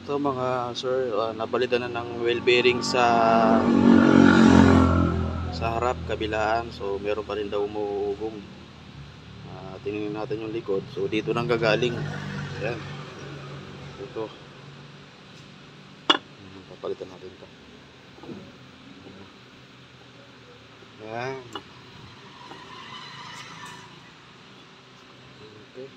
So mga sir, napalitan na ng wheel bearing sa harap, kabilaan. So meron pa rin daw umuugong. Tingnan natin yung likod. So dito nang gagaling. Ayan. Ito. Papalitan natin ito. Ayan. Okay.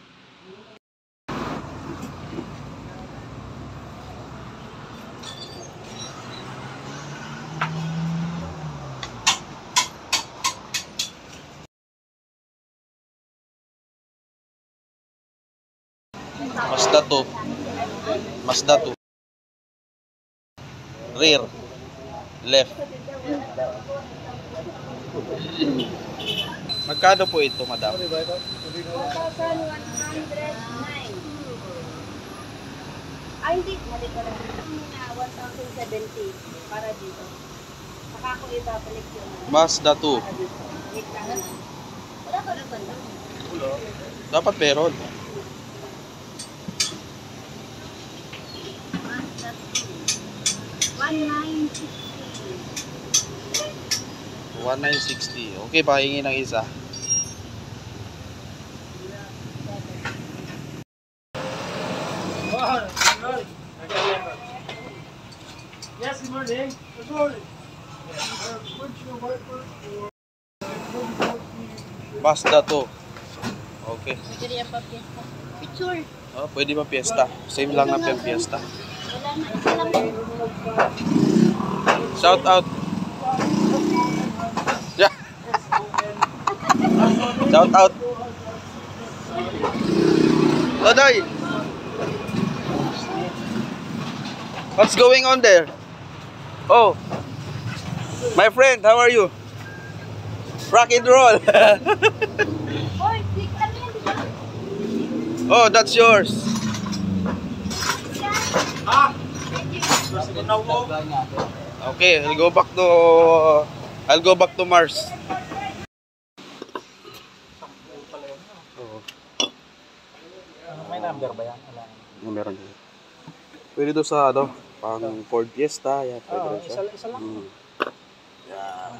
Mazda 2. Rear. Left. Magkano po ito, madam? 1,109. Ay, hindi. Mali ko lang. 1,070 para dito. Saka ako ibabalik yun. Mazda 2. Wait lang. Wala ka na ba? Dapat meron. Mazda 2. 1960. Okay, pahingi ng isa. Yes, good morning. Good morning. Mazda 2. Okay. Pwede yan pa piyesta. Picture. Oh, pwede pa piyesta. Same lang na piyesta. Wala na. Isa lang yan. Shout out. Yeah. Shout out. Today. What's going on there? Oh. My friend, how are you? Rock and roll. Hoy, click lang yan. Di ba? Oh, that's yours. Okay, I'll go back to Mars. Oh. May number ba yan? Meron din. Pwede to sa pang Ford Fiesta, yan. Pwede rin siya. Isa lang. Yeah.